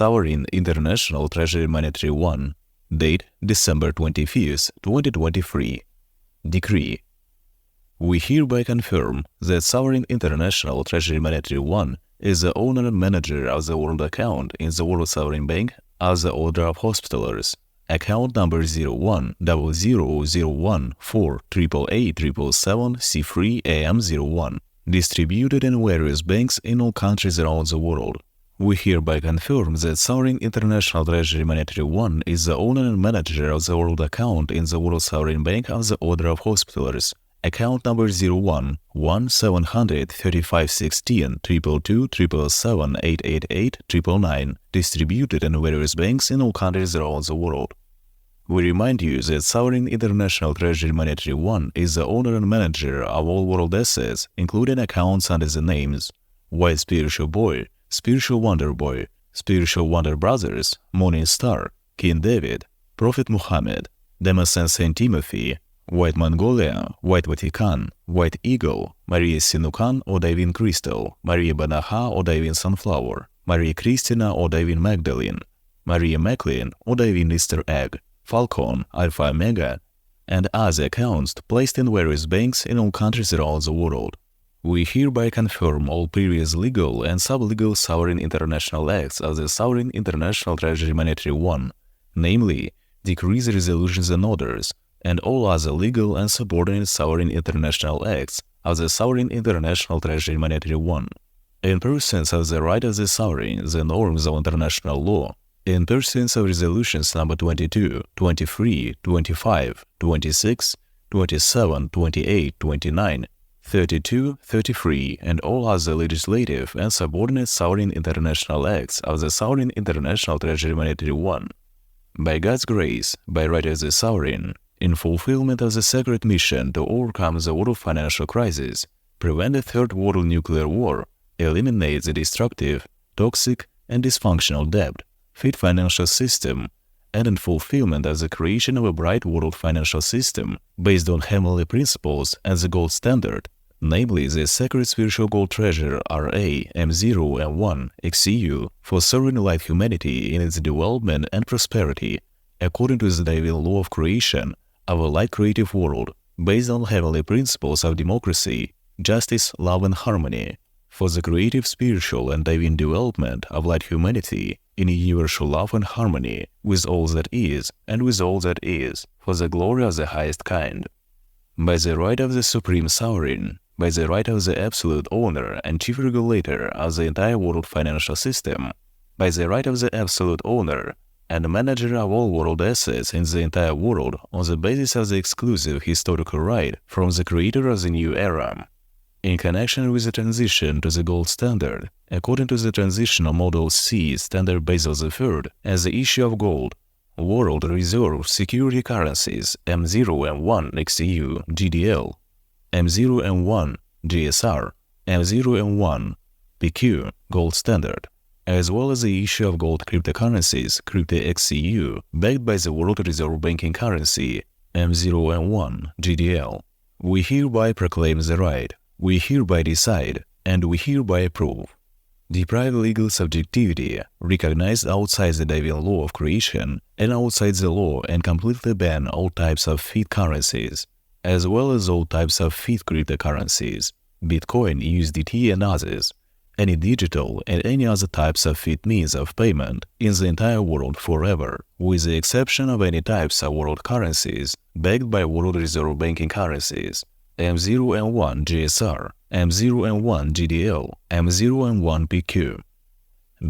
Sovereign International Treasury Monetary 1. Date December 25th, 2023. Decree. We hereby confirm that Sovereign International Treasury Monetary 1 is the owner and manager of the world account in the World Sovereign Bank as the order of Hospitallers. Account number 010004887777C3AM01. Distributed in various banks in all countries around the world. We hereby confirm that Sovereign International Treasury Monetary 1 is the owner and manager of the world account in the World Sovereign Bank of the order of Hospitallers. Account number 01-173516-222-777-888-999, distributed in various banks in all countries around the world. We remind you that Sovereign International Treasury Monetary 1 is the owner and manager of all world assets, including accounts under the names White Spiritual Boy, Spiritual Wonder Boy, Spiritual Wonder Brothers, Morning Star, King David, Prophet Muhammad, Damascene Saint Timothy, White Mongolia, White Vatican, White Eagle, Maria Sinukan or Divine Crystal, Maria Banaha or Divine Sunflower, Maria Christina or Divine Magdalene, Maria MacLean or Divine Easter Egg, Falcon, Alpha Omega, and other accounts placed in various banks in all countries around the world. We hereby confirm all previous legal and sub-legal Sovereign International Acts of the Sovereign International Treasury Monetary 1, namely, decrees, resolutions, and orders, and all other legal and subordinate Sovereign International Acts of the Sovereign International Treasury Monetary 1, in pursuance of the right of the Sovereign, the norms of international law, in pursuance of resolutions number 22, 23, 25, 26, 27, 28, 29, 32, 33, and all other legislative and subordinate Sovereign International Acts of the Sovereign International Treasury Monetary 1. By God's grace, by right of the Sovereign, in fulfillment of the sacred mission to overcome the world financial crisis, prevent the Third World Nuclear War, eliminate the destructive, toxic, and dysfunctional debt, fit financial system, and in fulfillment of the creation of a bright world financial system based on heavenly principles and the gold standard, namely the sacred spiritual gold treasure RES2023 XCU for serving light humanity in its development and prosperity, according to the divine law of creation of a light creative world based on heavenly principles of democracy, justice, love, and harmony, for the creative, spiritual, and divine development of light humanity in universal love and harmony with all that is and with all that is, for the glory of the highest kind. By the right of the Supreme Sovereign, by the right of the absolute owner and chief regulator of the entire world financial system, by the right of the absolute owner and manager of all world assets in the entire world on the basis of the exclusive historical right from the creator of the new era. In connection with the transition to the gold standard, according to the Transitional Model C Standard Basel III as the issue of gold, World Reserve Security Currencies M0M1 XEU GDL, M0M1 GSR, M0M1 PQ Gold Standard, as well as the issue of gold cryptocurrencies Crypto XEU backed by the World Reserve Banking Currency M0M1 GDL. We hereby proclaim the right. We hereby decide, and we hereby approve. Deprive legal subjectivity, recognized outside the divine law of creation and outside the law, and completely ban all types of fiat currencies, as well as all types of fiat cryptocurrencies, Bitcoin, USDT, and others, any digital and any other types of fiat means of payment in the entire world forever, with the exception of any types of world currencies backed by World Reserve Banking Currencies, M0M1 GSR, M0M1 GDL, M0M1 PQ.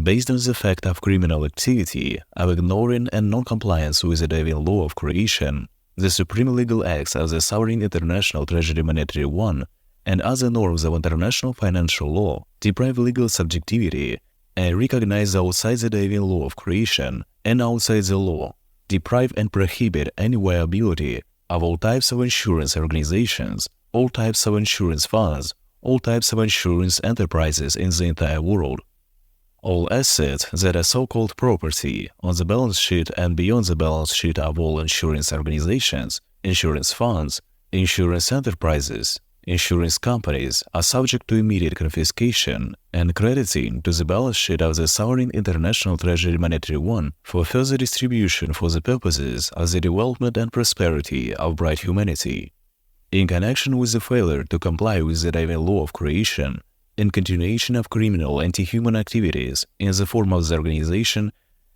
Based on the fact of criminal activity, of ignoring and non-compliance with the divine law of creation, the supreme legal acts of the Sovereign International Treasury Monetary 1 and other norms of international financial law deprive legal subjectivity and recognize outside the divine law of creation and outside the law, deprive and prohibit any viability of all types of insurance organizations, all types of insurance funds, all types of insurance enterprises in the entire world. All assets that are so-called property on the balance sheet and beyond the balance sheet of all insurance organizations, insurance funds, insurance enterprises, Insurance companies are subject to immediate confiscation and crediting to the balance sheet of the Sovereign International Treasury Monetary One for further distribution for the purposes of the development and prosperity of bright humanity. In connection with the failure to comply with the divine law of creation and continuation of criminal anti-human activities in the form of the organization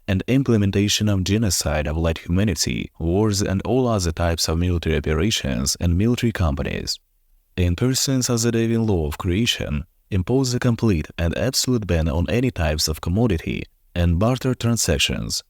and implementation of genocide of light humanity, wars and all other types of military operations and military companies. In pursuance of the divine law of creation, impose a complete and absolute ban on any types of commodity and barter transactions,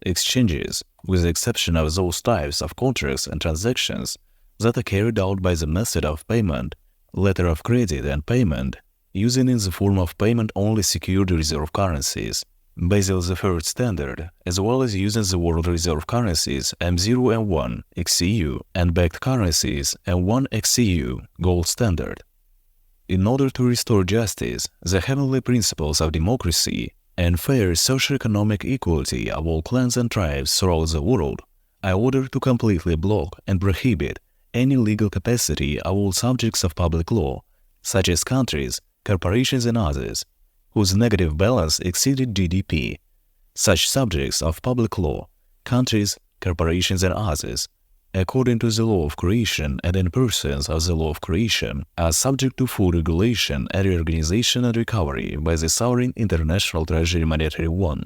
exchanges, with the exception of those types of contracts and transactions that are carried out by the method of payment, letter of credit and payment, using in the form of payment only secured reserve currencies, Basel the third standard, as well as using the world reserve currencies M0 and 1 XCU and backed currencies M1 XCU gold standard. In order to restore justice, the heavenly principles of democracy, and fair socio-economic equality of all clans and tribes throughout the world, I order to completely block and prohibit any legal capacity of all subjects of public law, such as countries, corporations and others, whose negative balance exceeded GDP. Such subjects of public law, countries, corporations and others, according to the law of creation and in pursuance of the law of creation, are subject to full regulation and reorganization and recovery by the Sovereign International Treasury Monetary One.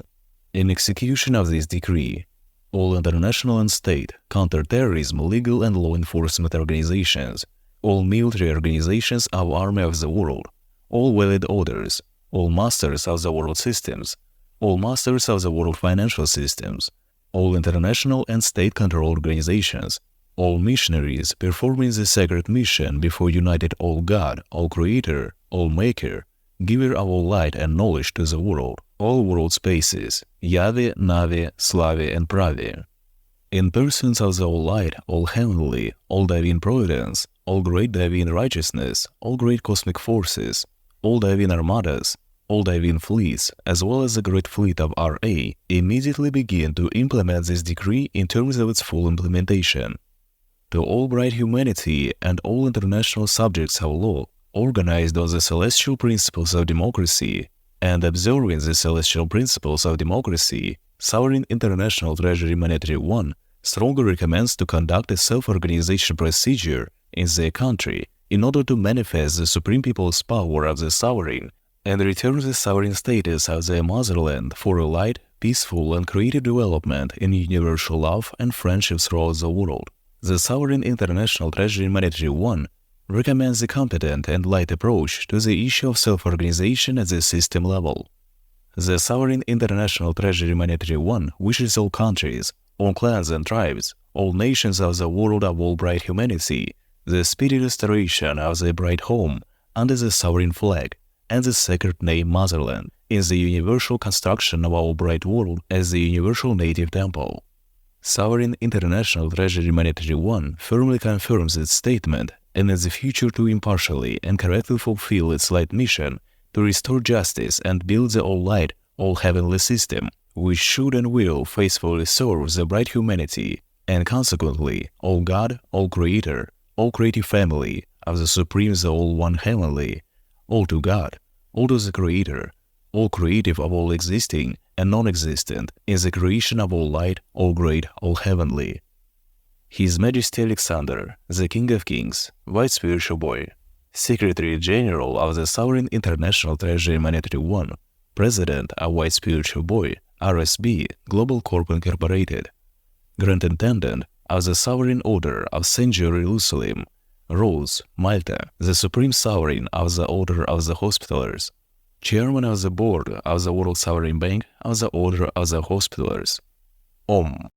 In execution of this decree, all international and state, counter-terrorism, legal and law enforcement organizations, all military organizations of Army of the World, all valid orders, all masters of the world systems, all masters of the world financial systems, all international and state-controlled organizations, all missionaries performing the sacred mission before united all God, all Creator, all Maker, Giver of all light and knowledge to the world, all world spaces, Yahweh, Navi, Slavi and Pravi. In pursuance of the all light, all heavenly, all divine providence, all great divine righteousness, all great cosmic forces, all divine armadas, all divine fleets, as well as the great fleet of RA, immediately begin to implement this decree in terms of its full implementation. To all bright humanity and all international subjects of law, organized on the celestial principles of democracy and observing the celestial principles of democracy, Sovereign International Treasury Monetary One strongly recommends to conduct a self-organization procedure in their country in order to manifest the supreme people's power of the sovereign and return the sovereign status of their motherland for a light, peaceful and creative development in universal love and friendship throughout the world. The Sovereign International Treasury Monetary One recommends a competent and light approach to the issue of self-organization at the system level. The Sovereign International Treasury Monetary One wishes all countries, all clans and tribes, all nations of the world of all bright humanity, the speedy restoration of their bright home under the sovereign flag and the sacred name Motherland in the universal construction of our bright world as the universal native temple. Sovereign International Treasury Monetary One firmly confirms its statement and in the future to impartially and correctly fulfill its light mission to restore justice and build the all-light, all-heavenly system, which should and will faithfully serve the bright humanity, and consequently all God, all Creator, all creative family of the Supreme the All-One Heavenly, all to God, all to the Creator, all creative of all existing and non-existent in the creation of all light, all great, all heavenly. His Majesty Alexander, the King of Kings, White Spiritual Boy, Secretary General of the Sovereign International Treasury Monetary One, President of White Spiritual Boy, RSB, Global Corp Incorporated, Grand Intendant of the Sovereign Order of St. Jerusalem, Rhodes, Malta, the Supreme Sovereign of the Order of the Hospitallers, Chairman of the Board of the World Sovereign Bank of the Order of the Hospitallers. Om.